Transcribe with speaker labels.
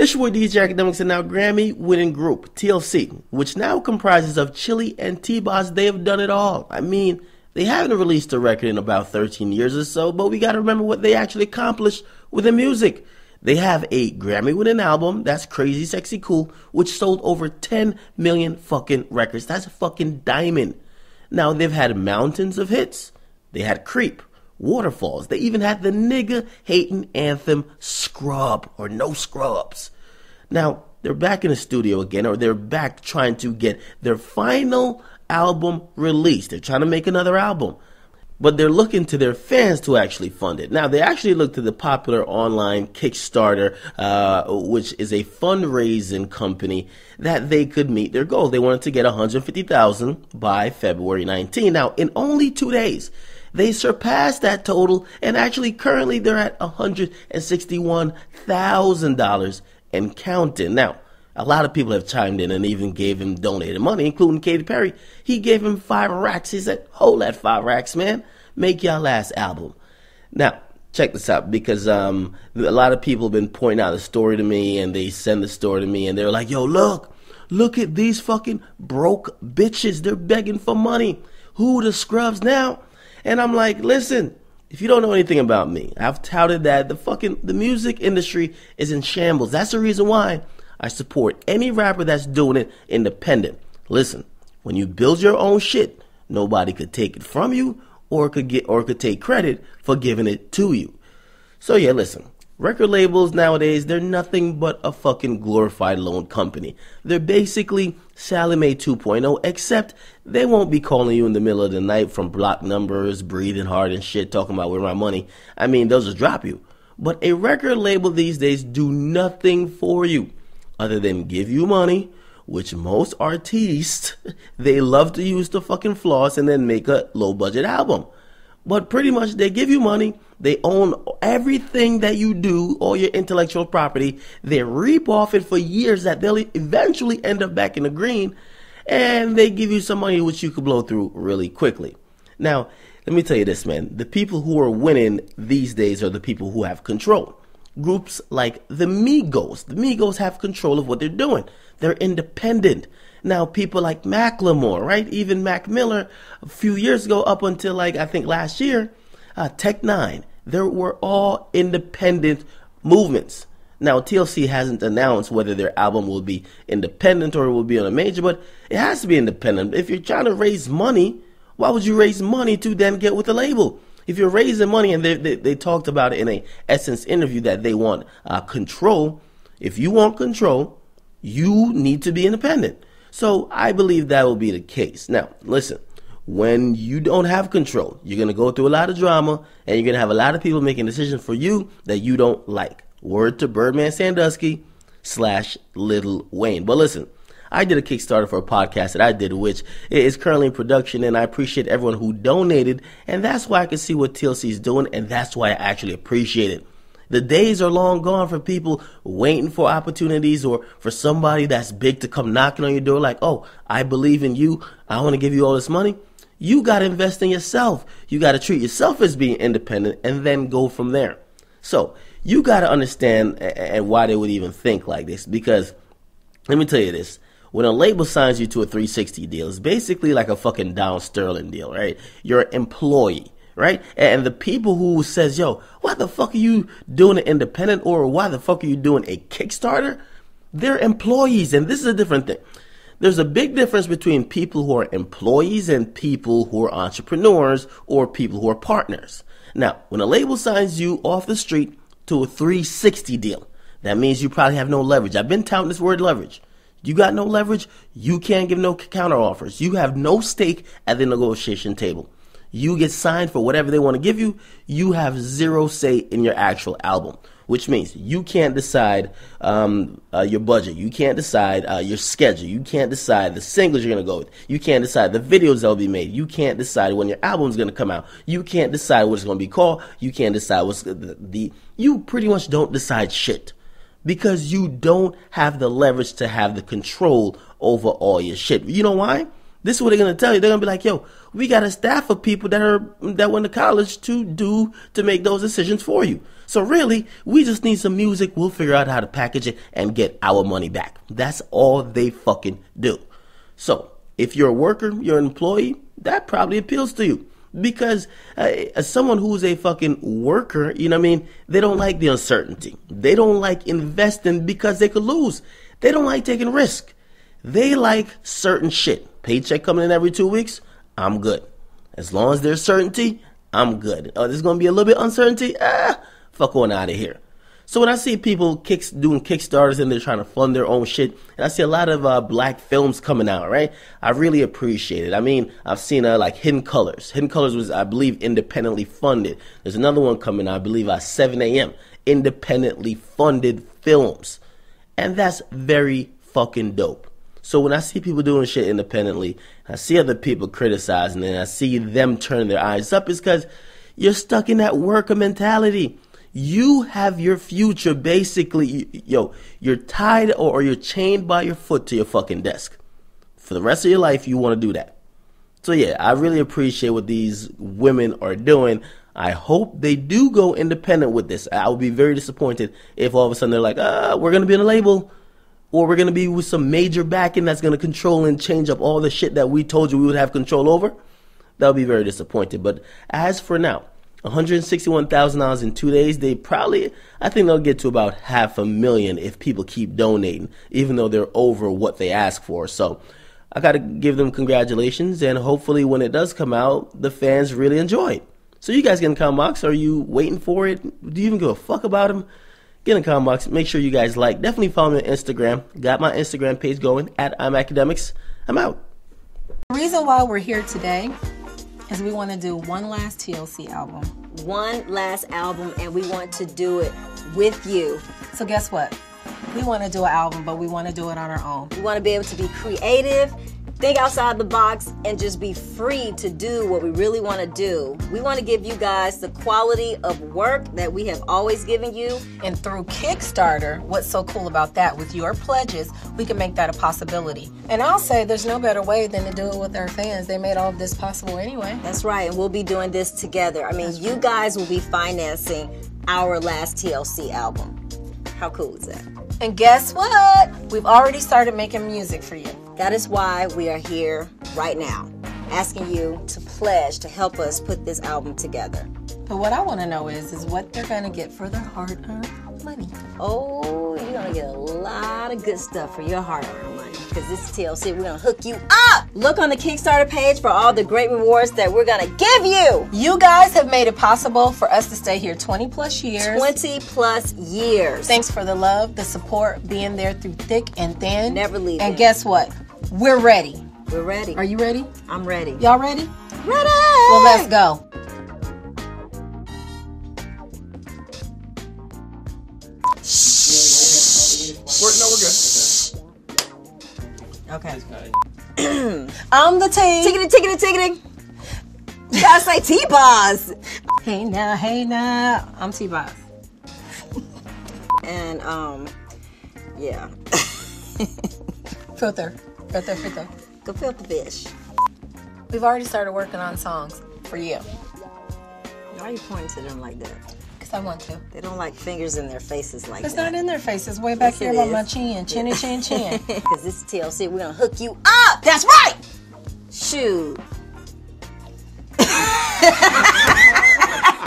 Speaker 1: It's your boy DJ Akademiks, and now Grammy-winning group TLC, which now comprises of Chili and T-Boz. They have done it all. I mean, they haven't released a record in about 13 years or so, but we got to remember what they actually accomplished with the music. They have a Grammy-winning album, that's Crazy Sexy Cool, which sold over 10 million fucking records. That's a fucking diamond. Now, they've had mountains of hits. They had Creep, Waterfalls. They even had the nigga-hating anthem Scrub or No Scrubs. Now, they're back in the studio again, or they're back trying to get their final album released. They're trying to make another album. But they're looking to their fans to actually fund it. Now, they actually look to the popular online Kickstarter, which is a fundraising company that they could meet their goal. They wanted to get $150,000 by February 19. Now, in only 2 days, they surpassed that total, and actually currently they're at $161,000 and counting. Now, a lot of people have chimed in and even gave him donated money, including Katy Perry. He gave him 5 racks. He said, hold that 5 racks, man. Make your last album. Now, check this out, because a lot of people have been pointing out the story to me, and they send the story to me, and they're like, yo, look at these fucking broke bitches. They're begging for money. Who the scrubs now? And I'm like, listen, if you don't know anything about me, I've touted that the music industry is in shambles. That's the reason why I support any rapper that's doing it independent. Listen, when you build your own shit, nobody could take it from you or could take credit for giving it to you. So yeah, listen, record labels nowadays, they're nothing but a fucking glorified loan company. They're basically Sally Mae 2.0, except they won't be calling you in the middle of the night from block numbers, breathing hard and shit, talking about where my money. I mean, they'll just drop you. But a record label these days do nothing for you other than give you money, which most artists, they love to use to fucking floss and then make a low budget album. But pretty much they give you money, they own everything that you do, all your intellectual property, they reap off it for years that they'll eventually end up back in the green, and they give you some money which you could blow through really quickly. Now, let me tell you this, man, the people who are winning these days are the people who have control. Groups like the Migos have control of what they're doing. They're independent. Now, people like Macklemore, right? Even Mac Miller, a few years ago, up until I think last year, Tech Nine, they were all independent movements. Now, TLC hasn't announced whether their album will be independent or it will be on a major, but it has to be independent. If you're trying to raise money, why would you raise money to then get with a label? If you're raising money, and they talked about it in a Essence interview that they want control. If you want control, you need to be independent. So I believe that will be the case. Now, listen, when you don't have control, you're going to go through a lot of drama, and you're going to have a lot of people making decisions for you that you don't like. Word to Birdman Sandusky / Lil Wayne. But listen, I did a Kickstarter for a podcast that I did, which is currently in production, and I appreciate everyone who donated, and that's why I can see what TLC is doing, and that's why I actually appreciate it. The days are long gone for people waiting for opportunities or for somebody that's big to come knocking on your door like, oh, I believe in you, I want to give you all this money. You got to invest in yourself. You got to treat yourself as being independent and then go from there. So you got to understand and why they would even think like this, because let me tell you this. When a label signs you to a 360 deal, it's basically like a fucking Don Sterling deal, right? You're an employee, right? And the people who says, yo, why the fuck are you doing an independent, or why the fuck are you doing a Kickstarter? They're employees, and this is a different thing. There's a big difference between people who are employees and people who are entrepreneurs or people who are partners. Now, when a label signs you off the street to a 360 deal, that means you probably have no leverage. I've been touting this word leverage. You got no leverage, you can't give no counter offers. You have no stake at the negotiation table. You get signed for whatever they want to give you. You have zero say in your actual album, which means you can't decide your budget. You can't decide your schedule. You can't decide the singles you're going to go with. You can't decide the videos that will be made. You can't decide when your album's going to come out. You can't decide what it's going to be called. You can't decide what's you pretty much don't decide shit. Because you don't have the leverage to have the control over all your shit. You know why? This is what they're gonna tell you. They're gonna be like, yo, we got a staff of people that went to college to make those decisions for you. So really, we just need some music. We'll figure out how to package it and get our money back. That's all they fucking do. So if you're a worker, you're an employee, that probably appeals to you. Because as someone who's a fucking worker, you know what I mean, they don't like the uncertainty. They don't like investing because they could lose. They don't like taking risk. They like certain shit. Paycheck coming in every 2 weeks, I'm good. As long as there's certainty, I'm good. Oh, there's going to be a little bit of uncertainty? Fuck on out of here. So when I see people doing Kickstarters and they're trying to fund their own shit, and I see a lot of black films coming out, right? I really appreciate it. I mean, I've seen like Hidden Colors. Hidden Colors was, I believe, independently funded. There's another one coming out, I believe, 7 a.m. Independently funded films. And that's very fucking dope. So when I see people doing shit independently, I see other people criticizing it, and I see them turning their eyes up, it's because you're stuck in that worker mentality. You have your future basically, you're tied or you're chained by your foot to your fucking desk. For the rest of your life, you want to do that. So yeah, I really appreciate what these women are doing. I hope they do go independent with this. I would be very disappointed if all of a sudden they're like, we're going to be in a label. Or we're going to be with some major backing that's going to control and change up all the shit that we told you we would have control over. That would be very disappointed. But as for now, $161,000 in 2 days, I think they'll get to about $500,000 if people keep donating, even though they're over what they ask for. So I got to give them congratulations, and hopefully when it does come out, the fans really enjoy it. So you guys get in the comment box. Are you waiting for it? Do you even give a fuck about them? Get in the comment box. Make sure you guys like. Definitely follow me on Instagram. Got my Instagram page going at I'm Akademiks. I'm out.
Speaker 2: The reason why we're here today is we want to do one last TLC album.
Speaker 3: One last album, and we want to do it with you.
Speaker 2: So guess what? We want to do an album, but we want to do it on our own.
Speaker 3: We want to be able to be creative, think outside the box, and just be free to do what we really want to do. We want to give you guys the quality of work that we have always given you.
Speaker 2: And through Kickstarter, what's so cool about that? With your pledges, we can make that a possibility. And I'll say there's no better way than to do it with our fans. They made all of this possible anyway.
Speaker 3: That's right, and we'll be doing this together. I mean, you guys will be financing our last TLC album. How cool is that?
Speaker 2: And guess what? We've already started making music for you.
Speaker 3: That is why we are here right now, asking you to pledge to help us put this album together.
Speaker 2: But what I want to know is what they're going to get for their hard-earned money.
Speaker 3: Oh, you're going to get a lot of good stuff for your hard-earned money, because this is TLC. We're going to hook you up. Look on the Kickstarter page for all the great rewards that we're going to give you.
Speaker 2: You guys have made it possible for us to stay here 20-plus years.
Speaker 3: 20-plus years.
Speaker 2: Thanks for the love, the support, being there through thick and thin.
Speaker 3: Never leaving.
Speaker 2: And guess what? We're ready.
Speaker 3: We're ready.
Speaker 2: Are you ready?
Speaker 3: I'm ready.
Speaker 2: Y'all ready?
Speaker 3: Ready!
Speaker 2: Well, let's go.
Speaker 3: We're good.
Speaker 2: Okay. I'm the T.
Speaker 3: Tickety. You gotta say T-Boss.
Speaker 2: Hey now. I'm T-Boss.
Speaker 3: And, yeah.
Speaker 2: Filter.
Speaker 3: Go filter fish.
Speaker 2: We've already started working on songs for you.
Speaker 3: Why are you pointing to them like that?
Speaker 2: Because I want to.
Speaker 3: They don't like fingers in their faces like
Speaker 2: It's
Speaker 3: that.
Speaker 2: not in their faces. Way back
Speaker 3: Yes,
Speaker 2: here
Speaker 3: it
Speaker 2: by
Speaker 3: is.
Speaker 2: my chin. Chinny chin chin.
Speaker 3: Because this is TLC. We're gonna hook you up. That's right. Shoot.